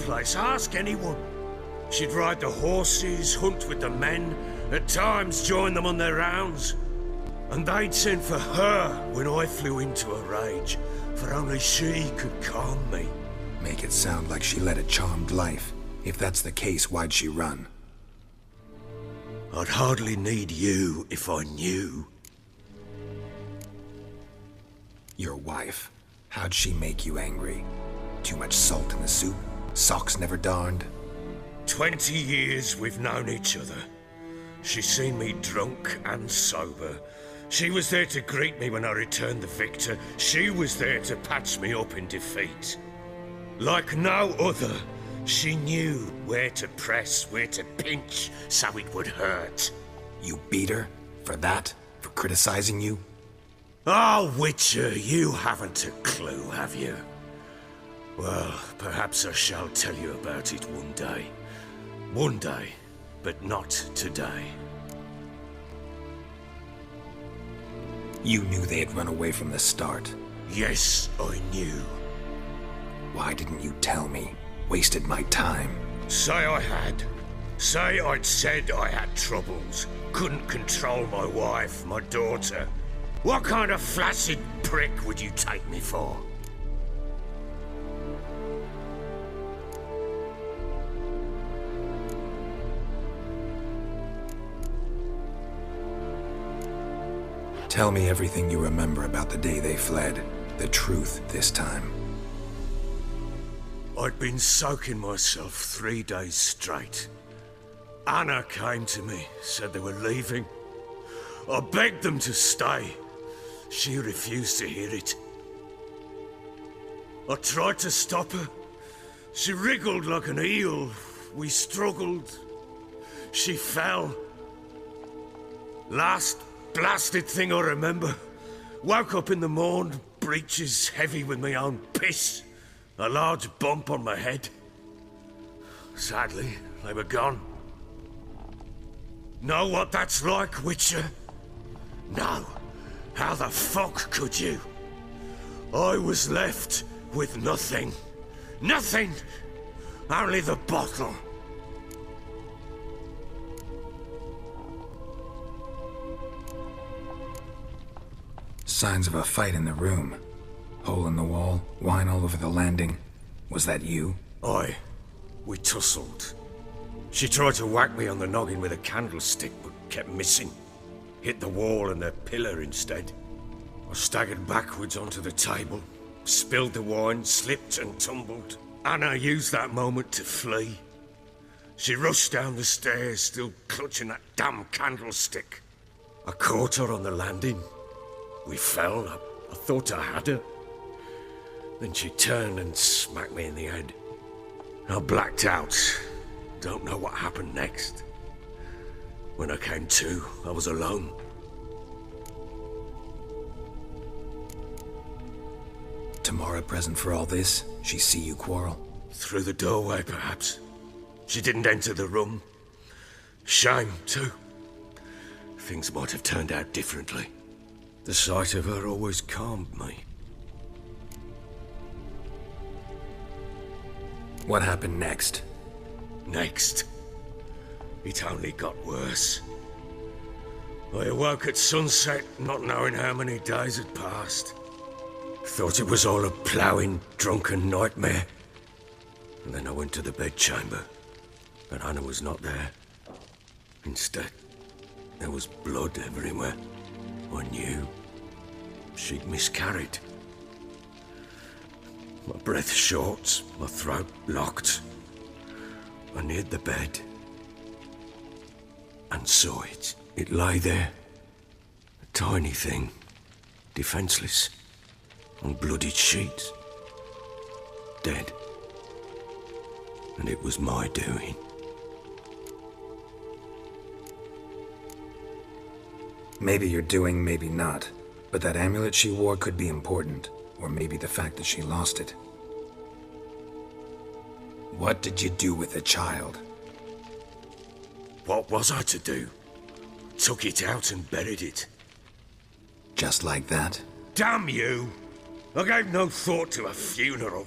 place, ask anyone. She'd ride the horses, hunt with the men, at times join them on their rounds. And they'd send for her when I flew into a rage, for only she could calm me. Make it sound like she led a charmed life. If that's the case, why'd she run? I'd hardly need you if I knew. Your wife. How'd she make you angry? Too much salt in the soup? Socks never darned? 20 years we've known each other. She's seen me drunk and sober. She was there to greet me when I returned the victor. She was there to patch me up in defeat. Like no other, she knew where to press, where to pinch, so it would hurt. You beat her? For that? For criticizing you? Oh, Witcher, you haven't a clue, have you? Well, perhaps I shall tell you about it one day. One day, but not today. You knew they had run away from the start. Yes, I knew. Why didn't you tell me? Wasted my time. Say I had. Say I'd said I had troubles. Couldn't control my wife, my daughter. What kind of flaccid prick would you take me for? Tell me everything you remember about the day they fled. The truth this time. I'd been soaking myself 3 days straight. Anna came to me, said they were leaving. I begged them to stay. She refused to hear it. I tried to stop her. She wriggled like an eel. We struggled. She fell. Last blasted thing I remember. Woke up in the morn, breeches heavy with my own piss. A large bump on my head. Sadly, they were gone. Know what that's like, Witcher? No. How the fuck could you? I was left with nothing. Nothing! Only the bottle. Signs of a fight in the room. Hole in the wall, wine all over the landing. Was that you? Aye. We tussled. She tried to whack me on the noggin with a candlestick, but kept missing. Hit the wall and a pillar instead. I staggered backwards onto the table, spilled the wine, slipped and tumbled. Anna used that moment to flee. She rushed down the stairs, still clutching that damn candlestick. I caught her on the landing. We fell. I thought I had her. Then she turned and smacked me in the head. I blacked out. Don't know what happened next. When I came to, I was alone. Tamara present for all this? She see you quarrel? Through the doorway, perhaps. She didn't enter the room. Shame, too. Things might have turned out differently. The sight of her always calmed me. What happened next? Next? It only got worse. I awoke at sunset, not knowing how many days had passed. Thought it was all a ploughing, drunken nightmare. And then I went to the bedchamber, but Anna was not there. Instead, there was blood everywhere. I knew she'd miscarried. My breath short, my throat locked. I neared the bed and saw it. It lay there, a tiny thing, defenseless, on bloodied sheets, dead. And it was my doing. Maybe you're doing, maybe not. But that amulet she wore could be important. Or maybe the fact that she lost it. What did you do with the child? What was I to do? Took it out and buried it. Just like that? Damn you! I gave no thought to a funeral.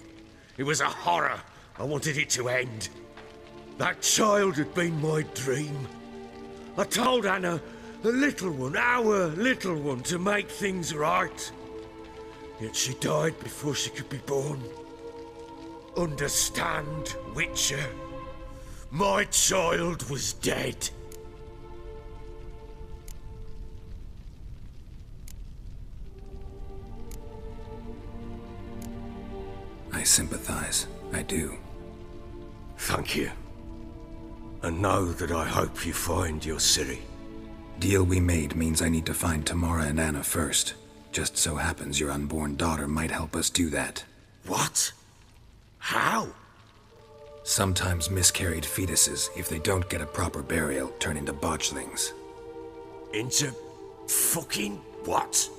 It was a horror. I wanted it to end. That child had been my dream. I told Anna, the little one, our little one, to make things right. Yet she died before she could be born. Understand, Witcher? My child was dead. I sympathize. I do. Thank you. And know that I hope you find your Ciri. Deal we made means I need to find Tamara and Anna first. Just so happens your unborn daughter might help us do that. What? How? Sometimes miscarried fetuses, if they don't get a proper burial, turn into botchlings. Into fucking what?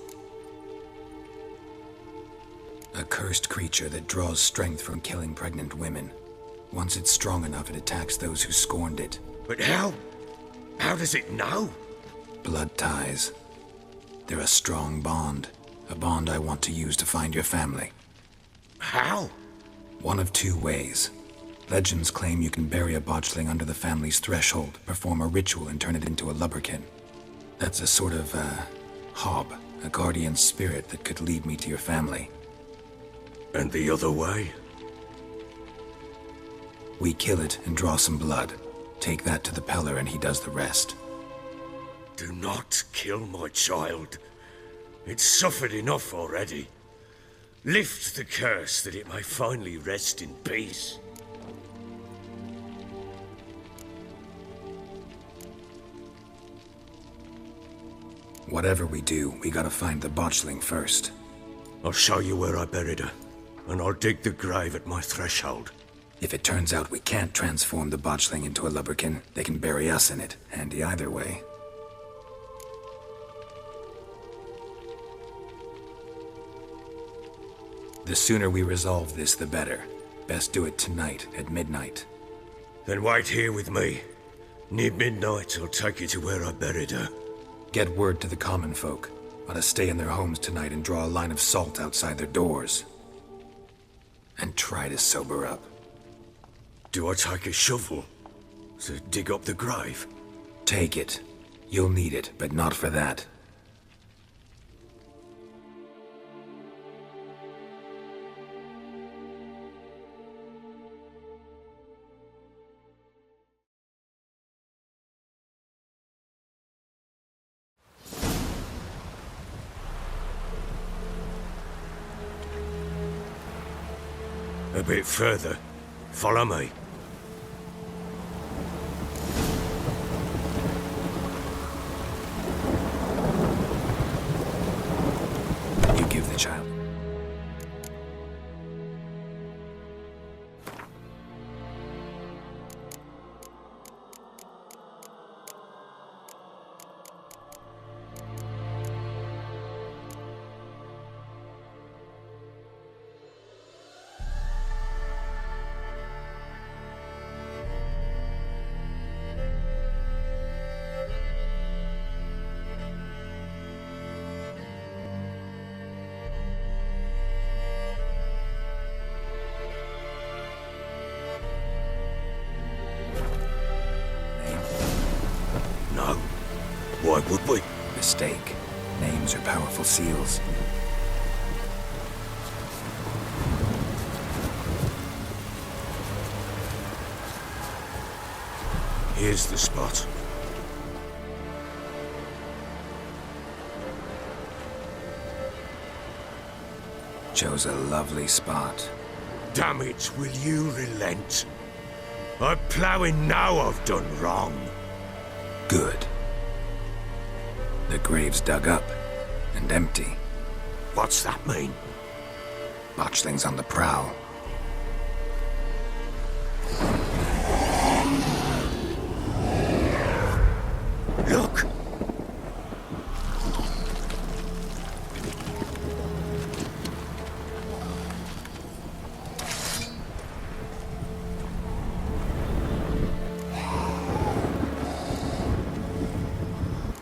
A cursed creature that draws strength from killing pregnant women. Once it's strong enough, it attacks those who scorned it. But how? How does it know? Blood ties. They're a strong bond. A bond I want to use to find your family. How? One of two ways. Legends claim you can bury a botchling under the family's threshold, perform a ritual, and turn it into a lubberkin. That's a sort of, hob, a guardian spirit that could lead me to your family. And the other way? We kill it and draw some blood. Take that to the Peller and he does the rest. Do not kill my child. It's suffered enough already. Lift the curse that it may finally rest in peace. Whatever we do, we gotta find the botchling first. I'll show you where I buried her, and I'll dig the grave at my threshold. If it turns out we can't transform the botchling into a lubberkin, they can bury us in it. Handy either way. The sooner we resolve this, the better. Best do it tonight, at midnight. Then wait here with me. Near midnight, I'll take you to where I buried her. Get word to the common folk. Ought to stay in their homes tonight and draw a line of salt outside their doors. And try to sober up. Do I take a shovel to dig up the grave? Take it. You'll need it, but not for that. A bit further. Follow me. You give the child. Why would we? Mistake. Names are powerful seals. Here's the spot. Chose a lovely spot. Damn it, will you relent? I'm ploughing now I've done wrong. Good. The grave's dug up and empty. What's that mean? Botchling's on the prowl. Look!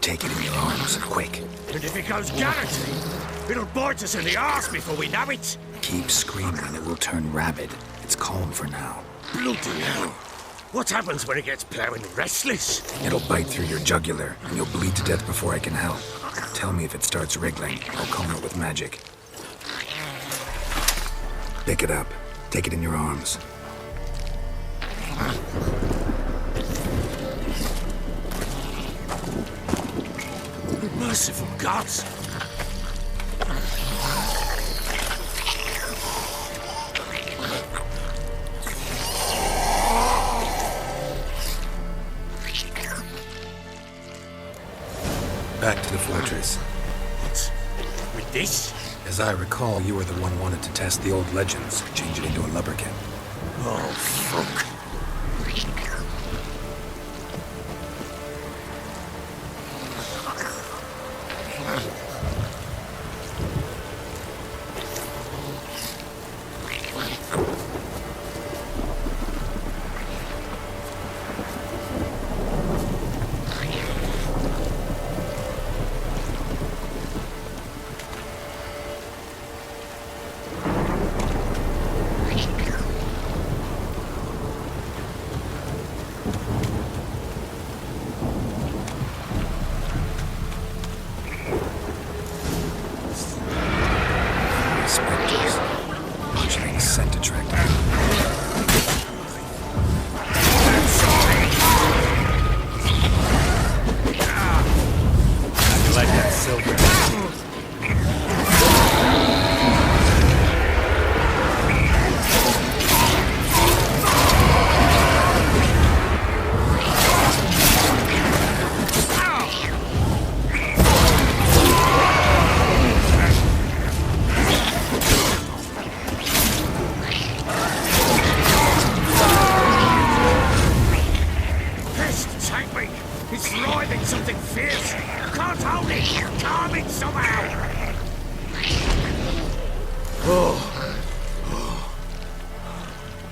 Take it in your arms, quick. And if it goes garroting, it'll bite us in the arse before we know it. Keep screaming and it will turn rabid. It's calm for now. Bloody hell. What happens when it gets plowing restless? It'll bite through your jugular, and you'll bleed to death before I can help. Tell me if it starts wriggling. I'll calm it with magic. Pick it up. Take it in your arms. Merciful gods! Back to the fortress. What? With this? As I recall, you were the one wanted to test the old legends, change it into a lubberkin. Oh, fuck.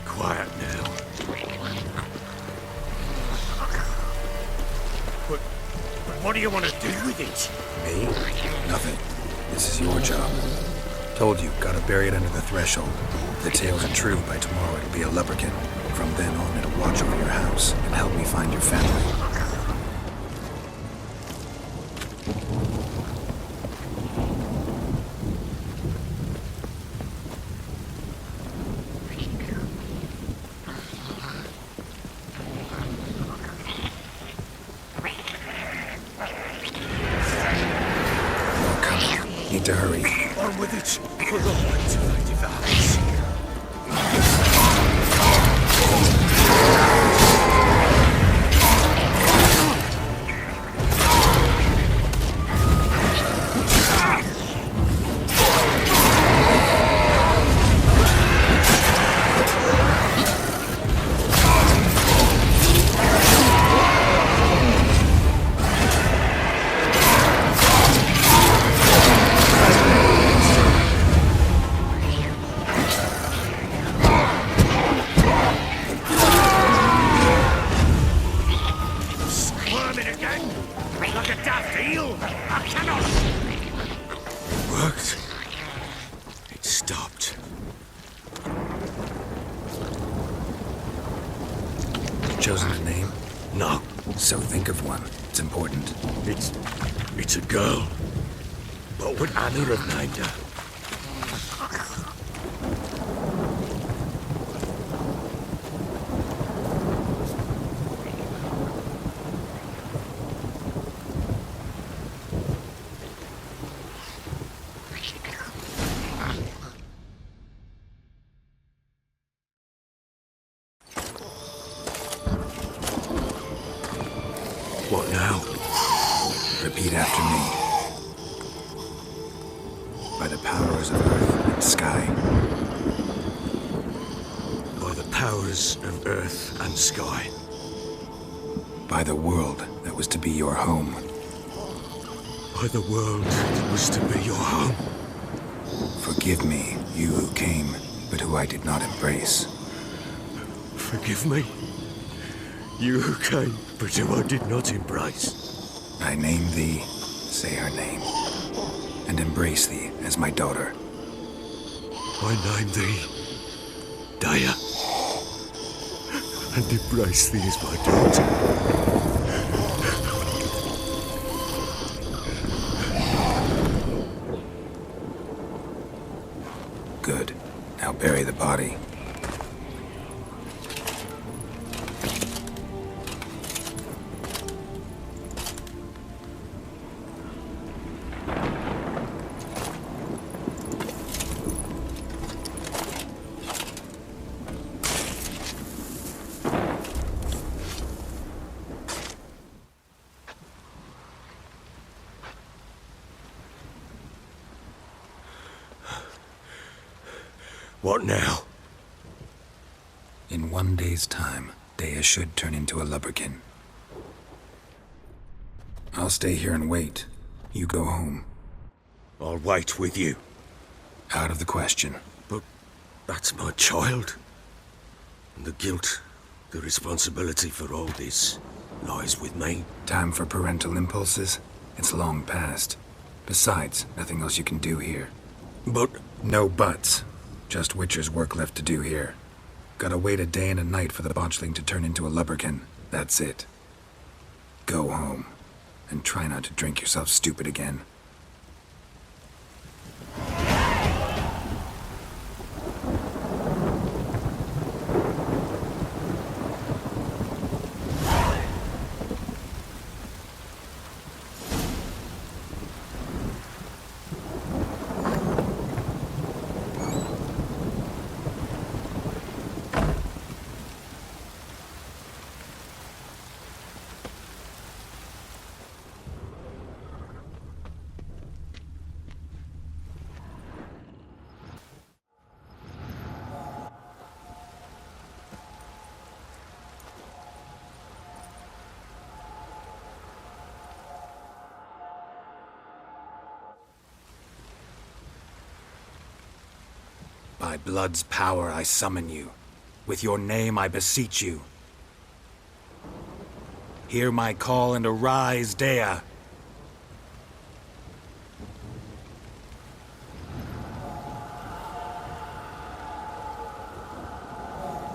Quiet now. But what do you want to do with it? Me? Nothing. This is your job. Told you, gotta bury it under the threshold. If the tales are true, by tomorrow it'll be a lubberkin. From then on, it'll watch over your house and help me find your family. Need to hurry. On with it, for the light of thy devours. Like a daft eel! I cannot! It worked. It stopped. Chosen a name? No. So think of one. It's important. It's a girl. What would Anna have named her? What now? Repeat after me. By the powers of earth and sky. By the powers of earth and sky. By the world that was to be your home. By the world that was to be your home. Forgive me, you who came, but who I did not embrace. Forgive me. You who came, but who I did not embrace. I name thee, say her name, and embrace thee as my daughter. I name thee Daya. And embrace thee as my daughter. Good. Now bury the body. What now? In 1 day's time, Daya should turn into a lubberkin. I'll stay here and wait. You go home. I'll wait with you. Out of the question. But that's my child. And the guilt, the responsibility for all this lies with me. Time for parental impulses? It's long past. Besides, nothing else you can do here. But... No buts. Just Witcher's work left to do here. Gotta wait a day and a night for the botchling to turn into a lubberkin. That's it. Go home. And try not to drink yourself stupid again. By blood's power I summon you. With your name I beseech you. Hear my call and arise, Daya.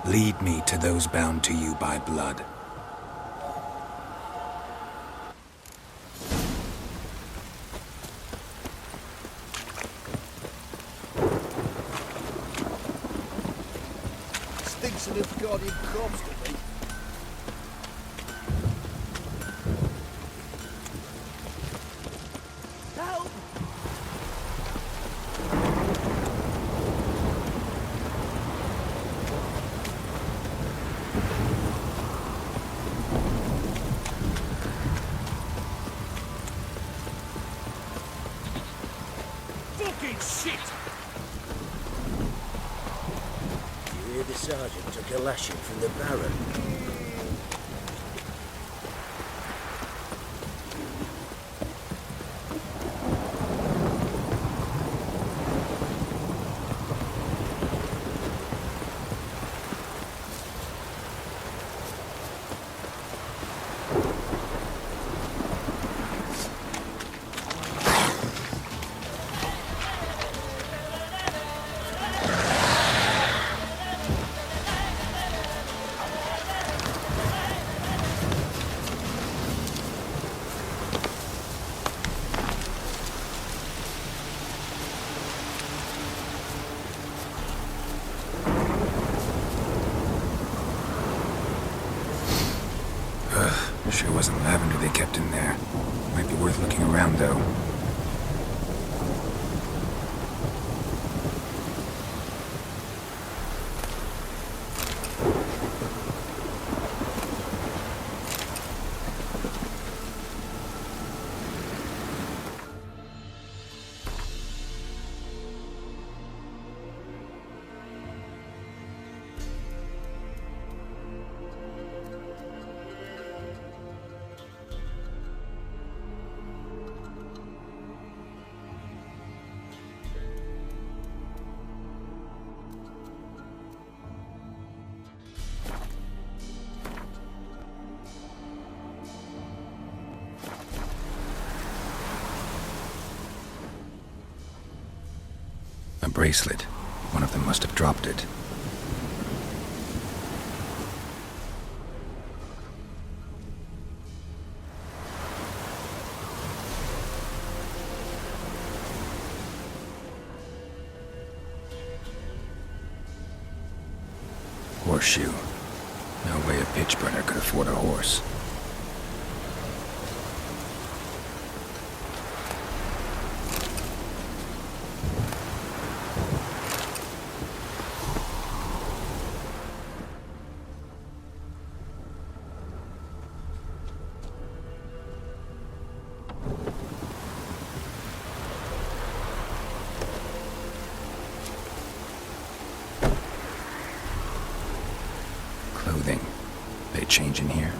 Lead me to those bound to you by blood. Stinks of the guardian corpse to me. Help! Fucking shit! You hear the sergeant took a lashing from the Baron. Sure wasn't lavender they kept in there. Might be worth looking around, though. A bracelet. One of them must have dropped it. Horseshoe. No way a pitch burner could afford a horse. Clothing. They change in here?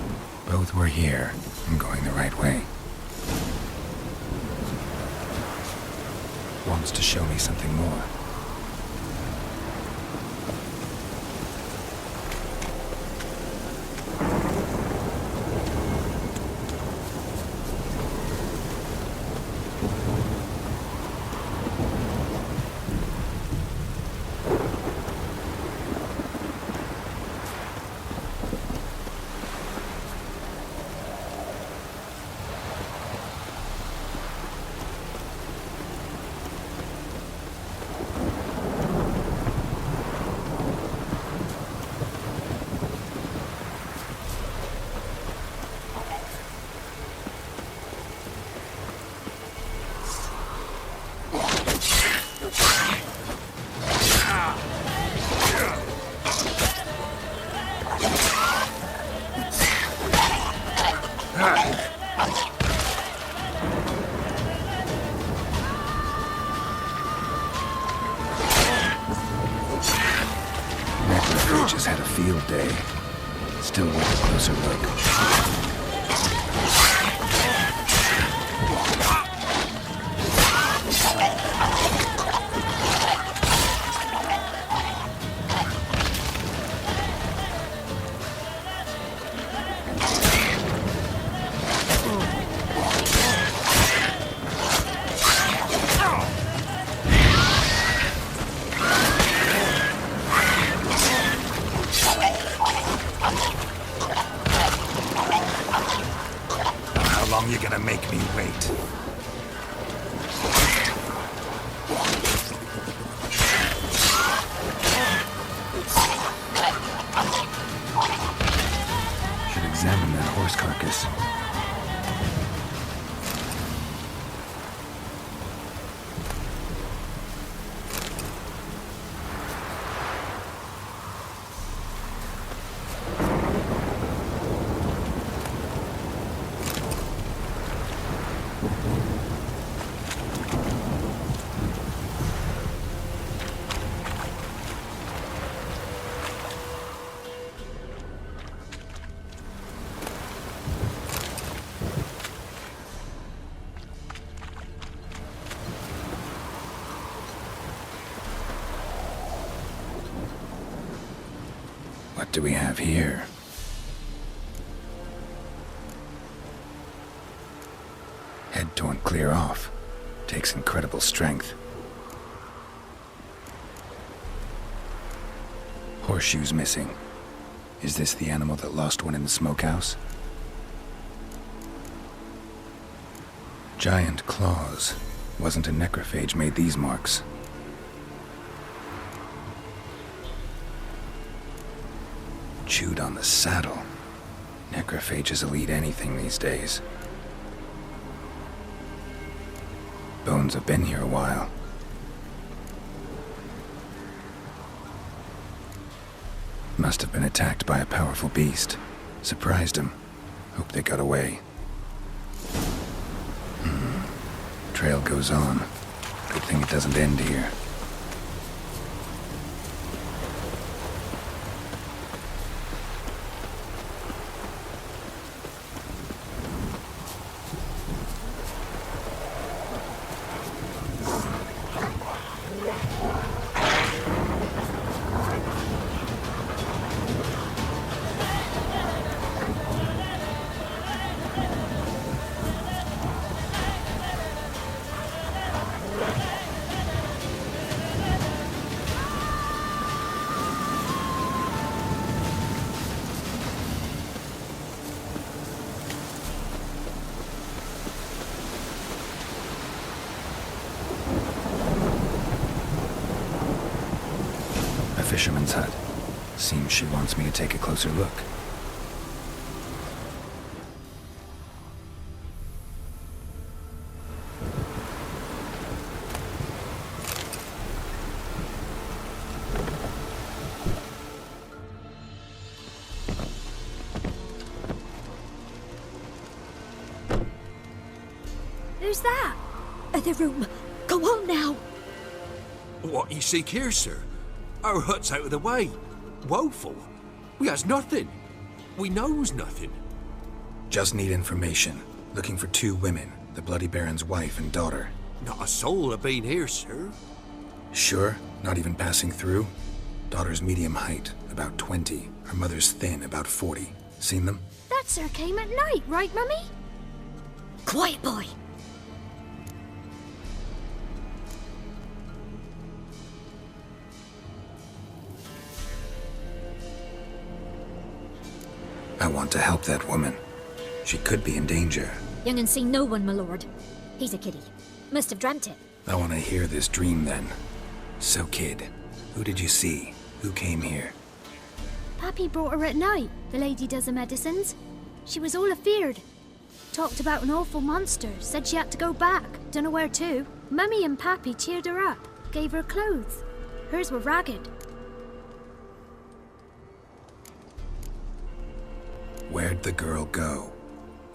Both were here. I'm going the right way. Wants to show me something more. Necrophages had a field day. Still worth a closer look. How long you gonna make me wait? Should examine that horse carcass. What do we have here? Head torn clear off. Takes incredible strength. Horseshoes missing. Is this the animal that lost one in the smokehouse? Giant claws. Wasn't a necrophage made these marks. Chewed on the saddle. Necrophages will eat anything these days. Bones have been here a while. Must have been attacked by a powerful beast. Surprised him. Hope they got away. Trail goes on. Good thing it doesn't end here. Fisherman's hut. Seems she wants me to take a closer look. Who's that? The room. Go on now. What you seek here, sir? Our hut's out of the way. Woeful. We has nothing. We knows nothing. Just need information. Looking for 2 women, the Bloody Baron's wife and daughter. Not a soul have been here, sir. Sure? Not even passing through? Daughter's medium height, about 20. Her mother's thin, about 40. Seen them? That sir came at night, right, Mummy? Quiet, boy. I want to help that woman. She could be in danger. Young and seen no one, my lord. He's a kiddie. Must have dreamt it. I want to hear this dream then. So, kid, who did you see? Who came here? Pappy brought her at night, the lady does the medicines. She was all afeared. Talked about an awful monster, said she had to go back, dunno where to. Mummy and Pappy cheered her up, gave her clothes. Hers were ragged. Where'd the girl go?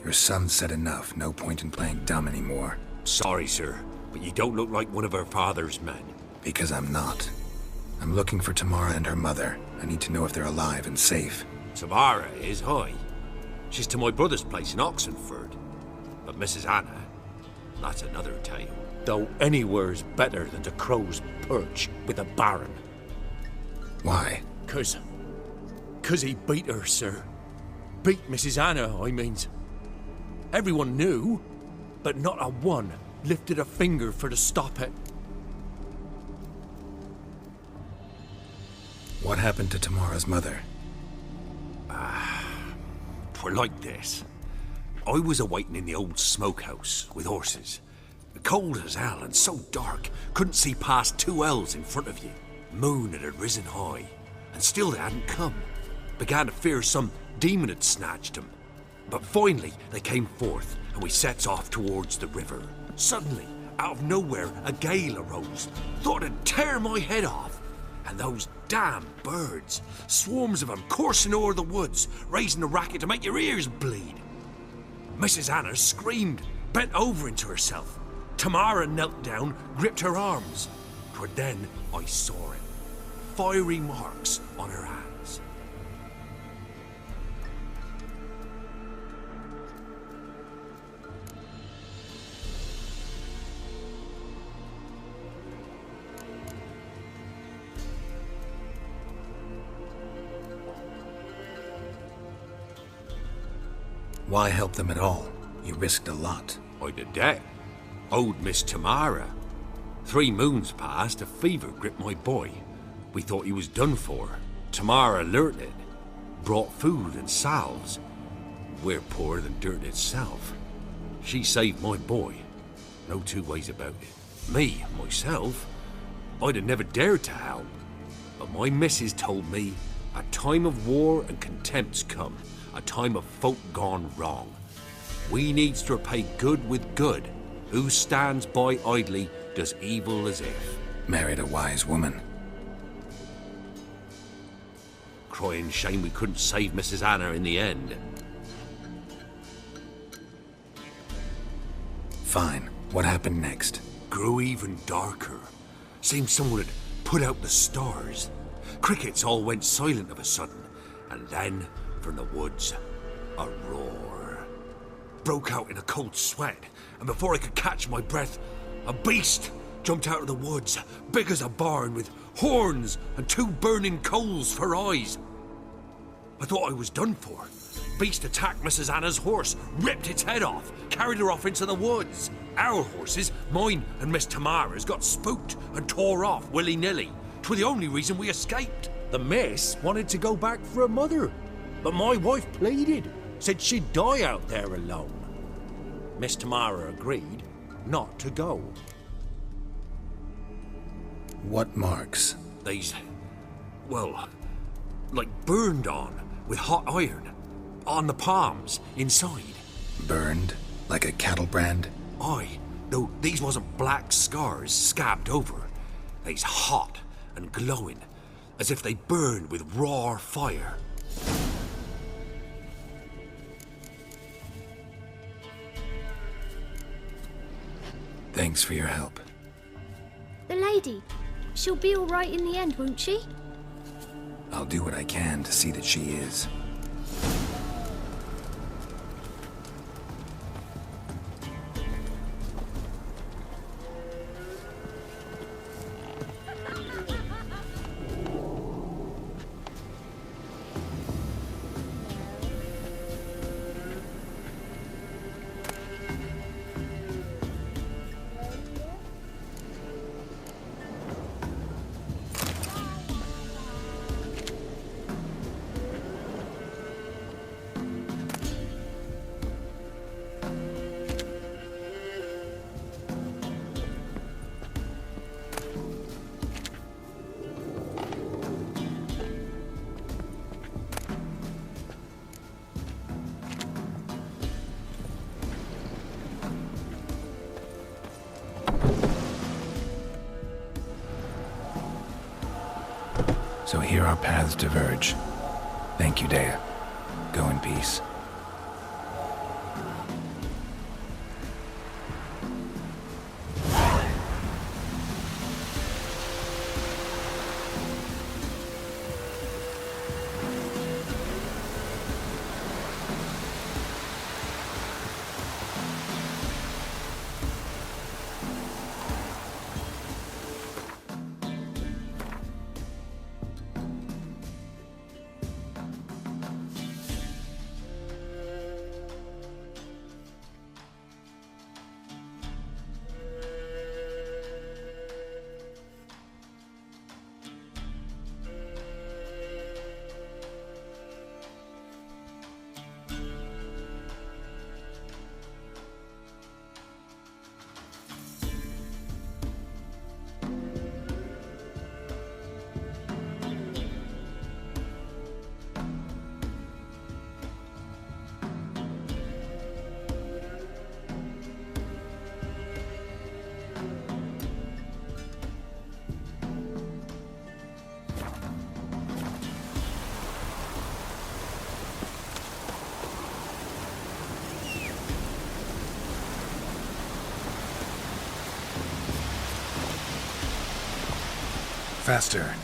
Your son said enough, no point in playing dumb anymore. Sorry, sir, but you don't look like one of her father's men. Because I'm not. I'm looking for Tamara and her mother. I need to know if they're alive and safe. Tamara is high. She's to my brother's place in Oxenford. But Mrs. Anna, that's another tale. Though anywhere's better than the Crow's Perch with a Baron. Why? 'Cause he beat her, sir. Beat Mrs. Anna, I means. Everyone knew, but not a one lifted a finger for to stop it. What happened to Tamara's mother? Twere like this. I was awaiting in the old smokehouse with horses. Cold as hell and so dark, couldn't see past 2 ells in front of you. Moon had risen high, and still they hadn't come. Began to fear some demon had snatched them. But finally, they came forth, and we sets off towards the river. Suddenly, out of nowhere, a gale arose. Thought it'd tear my head off. And those damn birds, swarms of them coursing o'er the woods, raising a racket to make your ears bleed. Mrs. Anna screamed, bent over into herself. Tamara knelt down, gripped her arms. 'Twere then I saw it. Fiery marks on her hands. Why help them at all? You risked a lot. I'd a debt. Owed Miss Tamara. 3 moons passed, a fever gripped my boy. We thought he was done for. Tamara alerted. Brought food and salves. We're poorer than dirt itself. She saved my boy. No 2 ways about it. Me, myself, I'd have never dared to help. But my missus told me a time of war and contempt's come. A time of folk gone wrong. We needs to repay good with good. Who stands by idly does evil as if. Married a wise woman. Crying shame we couldn't save Mrs. Anna in the end. Fine. What happened next? Grew even darker. Seemed someone had put out the stars. Crickets all went silent of a sudden. And then, from the woods, a roar. Broke out in a cold sweat, and before I could catch my breath, a beast jumped out of the woods, big as a barn, with horns and 2 burning coals for eyes. I thought I was done for. Beast attacked Mrs. Anna's horse, ripped its head off, carried her off into the woods. Our horses, mine and Miss Tamara's, got spooked and tore off willy-nilly. 'Twere the only reason we escaped. The miss wanted to go back for her mother, but my wife pleaded, said she'd die out there alone. Miss Tamara agreed not to go. What marks? They's... well, like burned on, with hot iron. On the palms, inside. Burned? Like a cattle brand? Aye, though these wasn't black scars scabbed over. They's hot and glowing, as if they burned with raw fire. Thanks for your help. The lady, she'll be all right in the end, won't she? I'll do what I can to see that she is. So here our paths diverge. Thank you, Dea. Go in peace. Faster.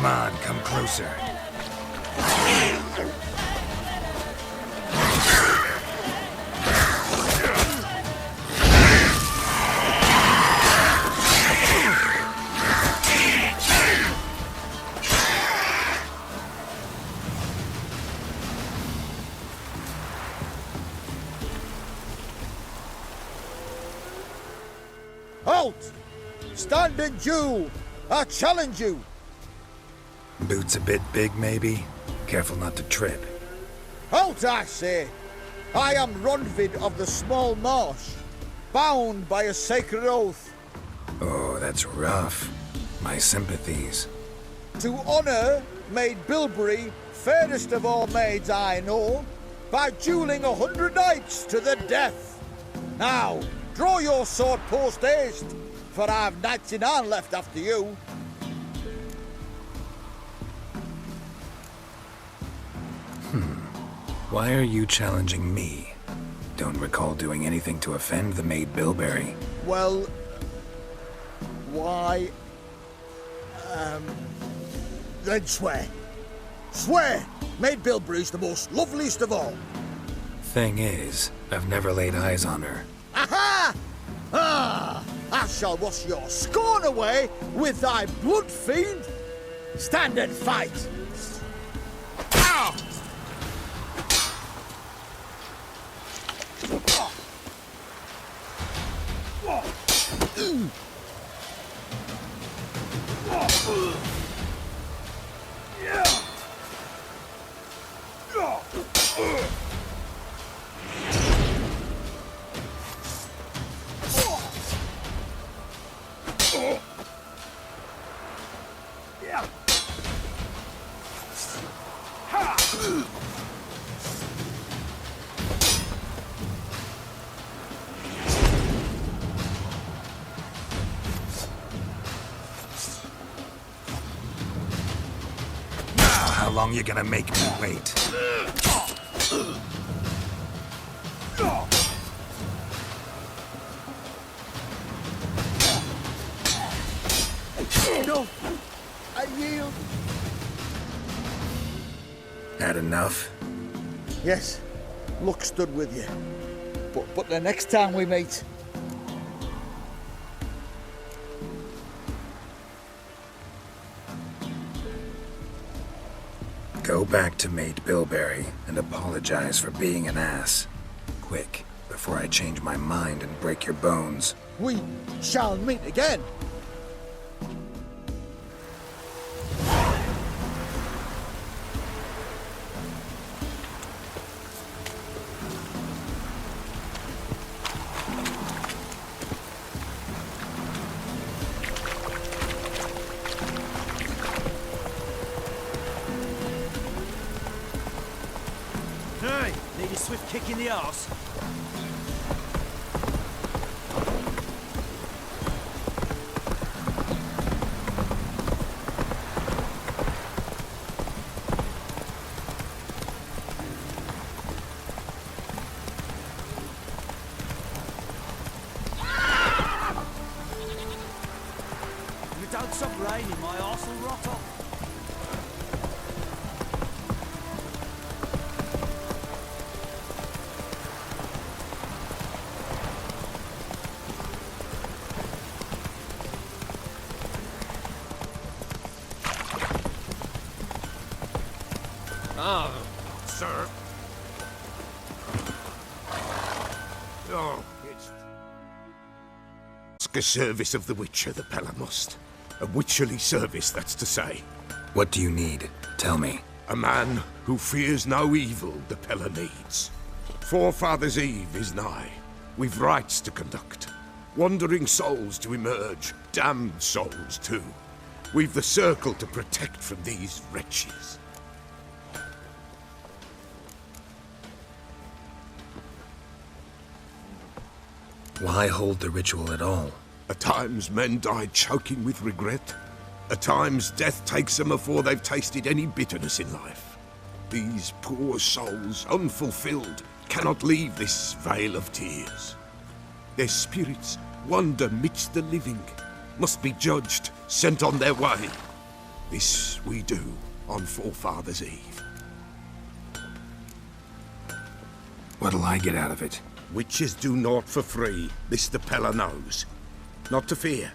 Come on, come closer. Halt! Stand in due! I challenge you! Boots a bit big, maybe? Careful not to trip. Halt, I say! I am Ronvid of the Small Marsh, bound by a sacred oath. Oh, that's rough. My sympathies. To honour Maid Bilberry, fairest of all maids I know, by duelling 100 knights to the death. Now, draw your sword post haste, for I've knights in hand left after you. Why are you challenging me? Don't recall doing anything to offend the Maid Bilberry. Well, why... then swear. Swear! Maid Bilberry's the most loveliest of all. Thing is, I've never laid eyes on her. Aha! Ah! I shall wash your scorn away with thy blood, fiend! Stand and fight! Ah! How long you gonna make me wait? No! I yield! Had enough? Yes, luck stood with you. But the next time we meet... Go back to Maid Bilberry and apologize for being an ass. Quick, before I change my mind and break your bones. we shall meet again. Hey, need a swift kick in the arse? You don't stop raining, my arse will rot off. Ah, sir. Oh, it's... Ask a service of the Witcher, the Pella must. A witcherly service, that's to say. What do you need? Tell me. A man who fears no evil the Pella needs. Forefathers' Eve is nigh. We've rites to conduct. Wandering souls to emerge. Damned souls, too. We've the circle to protect from these wretches. Why hold the ritual at all? At times men die choking with regret. At times death takes them before they've tasted any bitterness in life. These poor souls, unfulfilled, cannot leave this vale of tears. Their spirits wander midst the living, must be judged, sent on their way. This we do on Forefathers' Eve. What'll I get out of it? Witches do naught for free, this the Pella knows. Not to fear.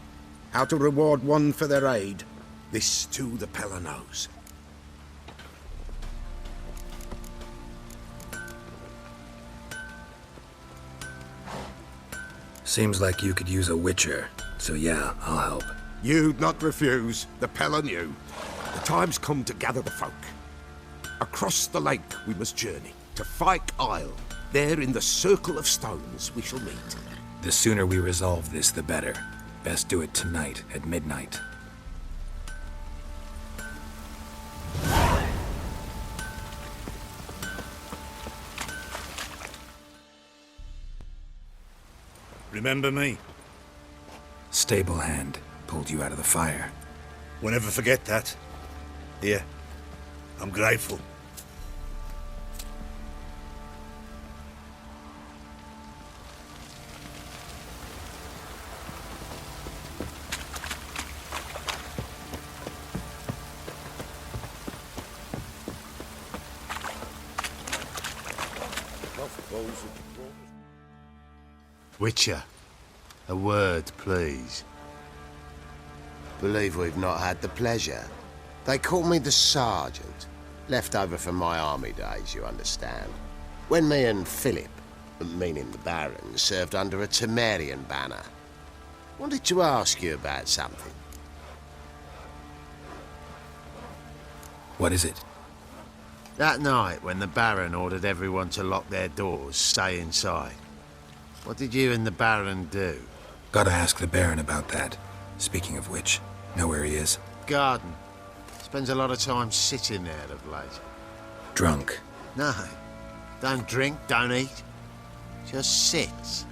How to reward one for their aid, this too the Pella knows. Seems like you could use a witcher. So yeah, I'll help. You'd not refuse, the Pella knew. The time's come to gather the folk. Across the lake we must journey, to Fyke Isle. There in the circle of stones we shall meet. The sooner we resolve this, the better. Best do it tonight, at midnight. Remember me? Stable hand pulled you out of the fire. We'll never forget that. Here, I'm grateful. Witcher, a word, please. Believe we've not had the pleasure. They call me the Sergeant. Left over from my army days, you understand. When me and Philip, meaning the Baron, served under a Temerian banner. Wanted to ask you about something. What is it? That night when the Baron ordered everyone to lock their doors, stay inside. What did you and the Baron do? Gotta ask the Baron about that. Speaking of which, know where he is? Garden. Spends a lot of time sitting there of late. Drunk. No. Don't drink, don't eat. Just sits.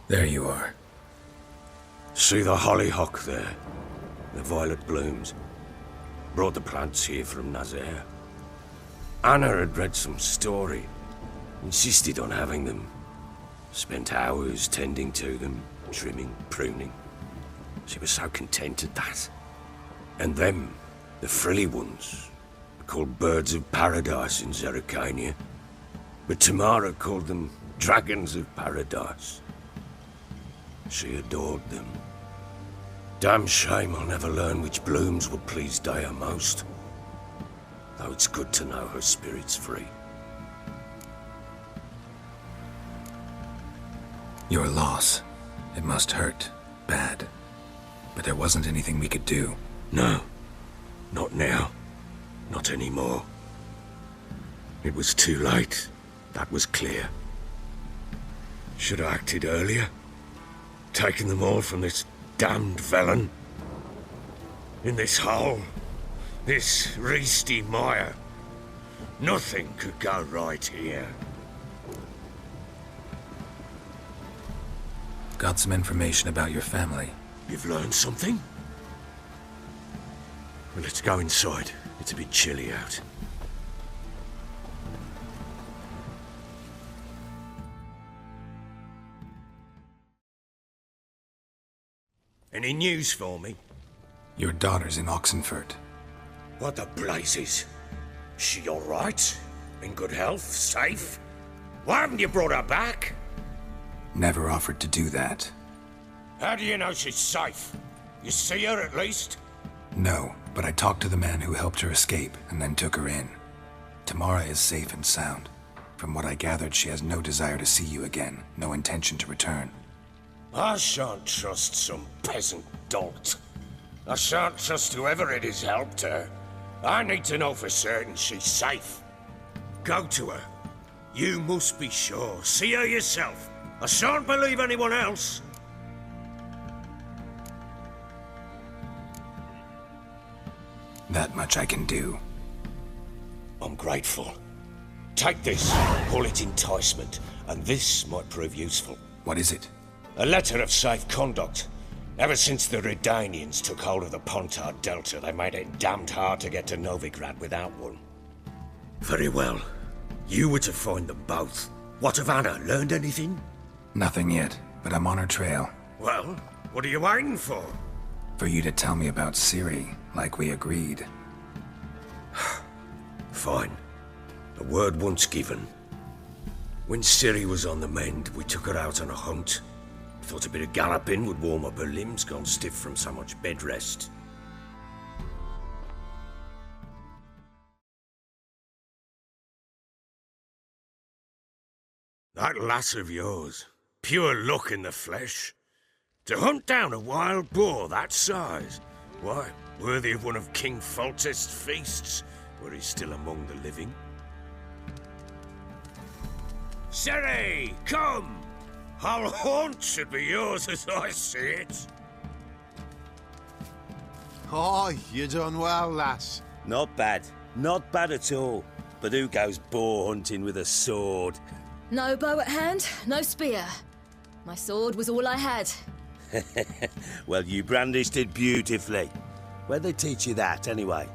There you are. See the hollyhock there? The violet blooms. Brought the plants here from Nazaire. Anna had read some story. Insisted on having them. Spent hours tending to them, trimming, pruning. She was so content at that. And them, the frilly ones, are called birds of paradise in Zerrikania. But Tamara called them dragons of paradise. She adored them. Damn shame I'll never learn which blooms would please Daya most. Though it's good to know her spirit's free. Your loss. It must hurt. Bad. But there wasn't anything we could do. No. Not now. Not anymore. It was too late. That was clear. Should have acted earlier. Taken them all from this damned Velen. In this hole. This reesty mire. Nothing could go right here. Got some information about your family. You've learned something? Well, let's go inside. It's a bit chilly out. Any news for me? Your daughter's in Oxenfurt. What the blazes? She all right? In good health? Safe? Why haven't you brought her back? Never offered to do that. How do you know she's safe? You see her at least? No, but I talked to the man who helped her escape and then took her in. Tamara is safe and sound. From what I gathered, she has no desire to see you again, no intention to return. I shan't trust some peasant dolt. I shan't trust whoever it is helped her. I need to know for certain she's safe. Go to her. You must be sure. See her yourself. I shan't believe anyone else. That much I can do. I'm grateful. Take this. Call it enticement, and this might prove useful. What is it? A letter of safe conduct. Ever since the Redanians took hold of the Pontard Delta, they made it damned hard to get to Novigrad without one. Very well. You were to find them both. What of Anna? Learned anything? Nothing yet, but I'm on her trail. Well, what are you waiting for? For you to tell me about Ciri, like we agreed. Fine. The word once given. When Ciri was on the mend, we took her out on a hunt. Thought a bit of galloping would warm up her limbs, gone stiff from so much bed rest. That lass of yours, pure luck in the flesh. To hunt down a wild boar that size, why, worthy of one of King Foltest's feasts, were he still among the living. Ciri, come! Our haunt should be yours as I see it. Oh, you done well, lass. Not bad. Not bad at all. But who goes boar hunting with a sword? No bow at hand, no spear. My sword was all I had. Well, you brandished it beautifully. Where'd they teach you that, anyway?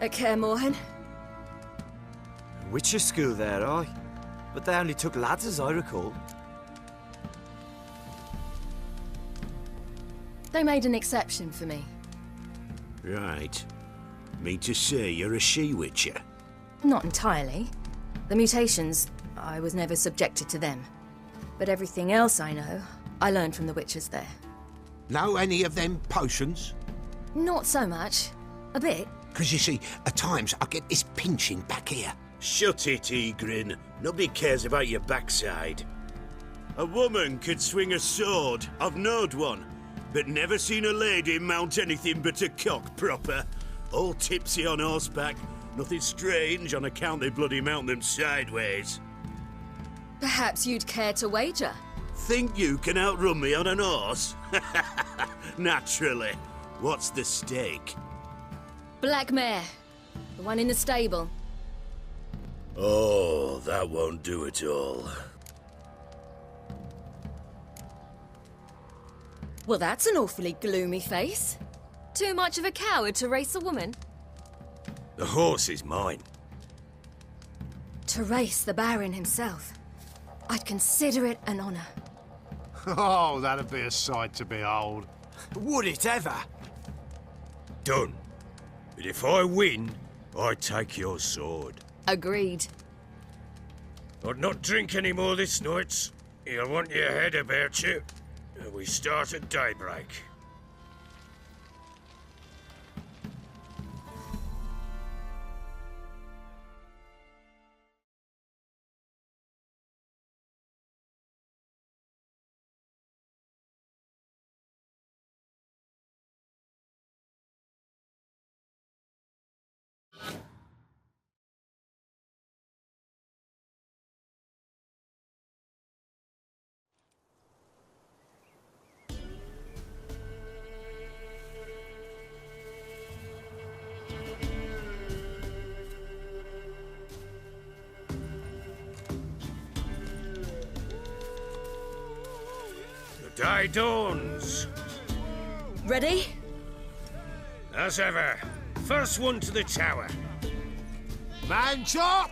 At Kaer Morhen. Witcher school there, aye. But they only took lads, as I recall. They made an exception for me. Right. Mean to say you're a she-witcher? Not entirely. The mutations, I was never subjected to them. But everything else I know, I learned from the witches there. Know any of them potions? Not so much. A bit. Because you see, at times I get this pinching back here. Shut it, Egrin. Nobody cares about your backside. A woman could swing a sword. I've knowed one. But never seen a lady mount anything but a cock proper. All tipsy on horseback. Nothing strange on account they bloody mount them sideways. Perhaps you'd care to wager? Think you can outrun me on an horse? Naturally. What's the stake? Black mare. The one in the stable. Oh, that won't do it all. Well, that's an awfully gloomy face. Too much of a coward to race a woman? The horse is mine. To race the Baron himself. I'd consider it an honor. Oh, that'd be a sight to behold. Would it ever? Done. But if I win, I take your sword. Agreed. I'd not drink any more this night. You'll want your head about you. We start at daybreak. The day dawns. Ready? As ever. First one to the tower. Man chop!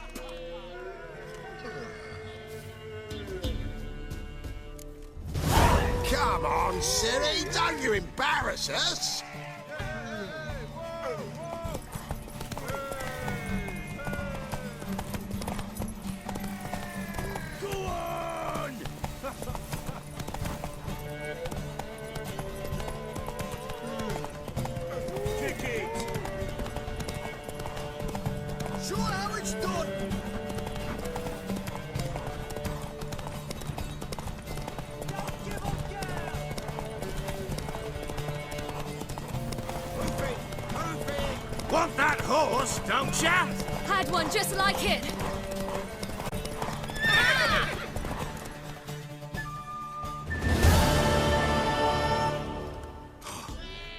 Come on, Ciri, don't you embarrass us! Go on! Kick it! Show how it's done! horse, don't ya? Had one just like it.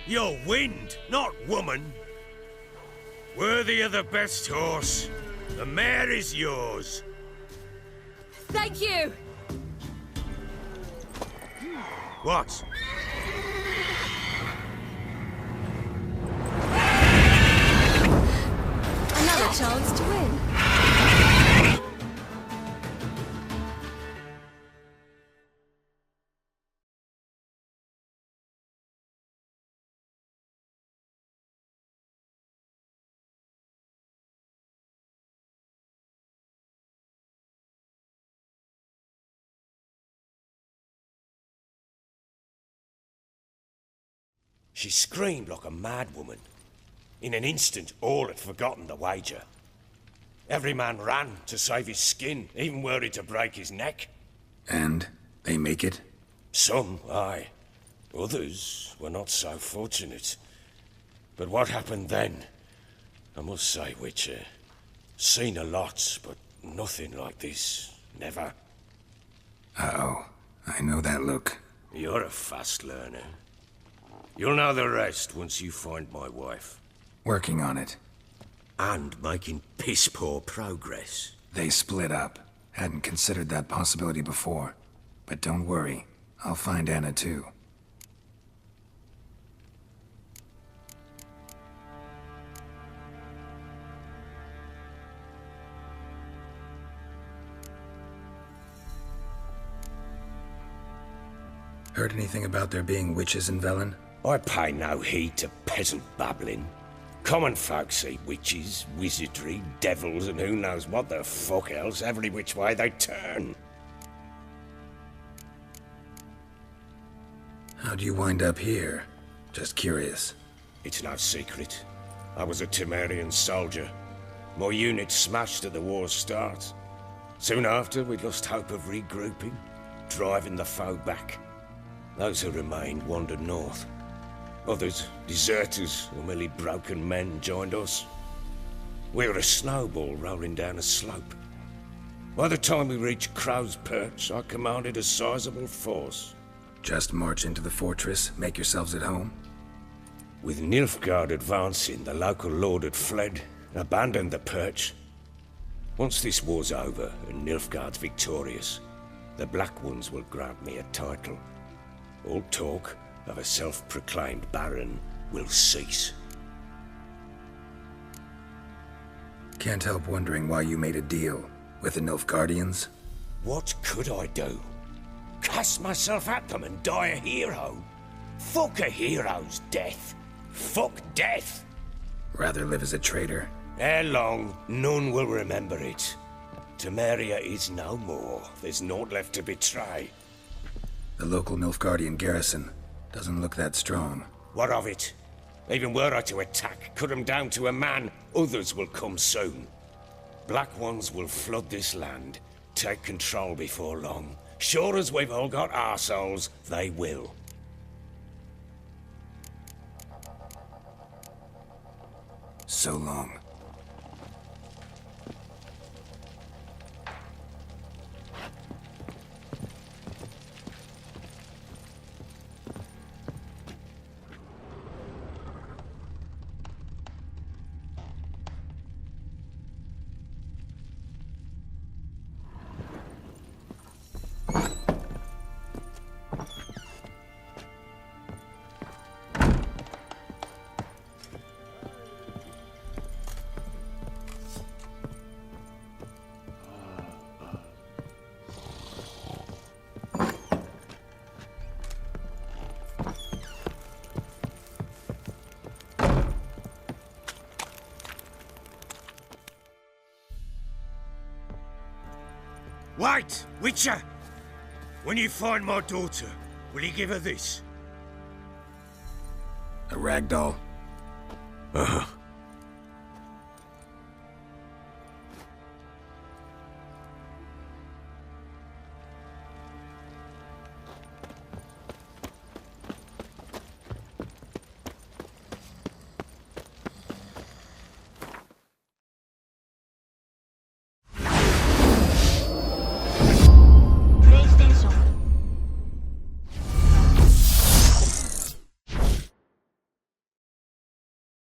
You're wind, not woman. Worthy of the best horse. The mare is yours. Thank you. What? Another chance to win. She screamed like a mad woman. In an instant, all had forgotten the wager. Every man ran to save his skin, even were it to break his neck. And they make it? Some, aye. Others were not so fortunate. But what happened then? I must say, Witcher, seen a lot, but nothing like this. Never. Uh-oh. I know that look. You're a fast learner. You'll know the rest once you find my wife. Working on it. And making piss-poor progress. They split up. Hadn't considered that possibility before. But don't worry. I'll find Anna too. Heard anything about there being witches in Velen? I pay no heed to peasant babbling. Common folk see witches, wizardry, devils, and who knows what the fuck else every which way they turn. How'd you wind up here? Just curious. It's no secret. I was a Temerian soldier. My unit smashed at the war's start. Soon after, we lost hope of regrouping, driving the foe back. Those who remained wandered north. Others, deserters or merely broken men, joined us. We were a snowball rolling down a slope. By the time we reached Crow's Perch, I commanded a sizable force. Just march into the fortress, make yourselves at home? With Nilfgaard advancing, the local lord had fled, abandoned the Perch. Once this war's over and Nilfgaard's victorious, the Black Ones will grant me a title. All talk of a self-proclaimed baron will cease. Can't help wondering why you made a deal with the Nilfgaardians. What could I do? Cast myself at them and die a hero? Fuck a hero's death. Fuck death. Rather live as a traitor. Ere long, none will remember it. Temeria is no more. There's naught left to betray. The local Nilfgaardian garrison doesn't look that strong. What of it? Even were I to attack, cut them down to a man, others will come soon. Black Ones will flood this land, take control before long. Sure as we've all got arseholes, they will. So long. Wait, Witcher! When you find my daughter, will you give her this? A ragdoll? Uh-huh.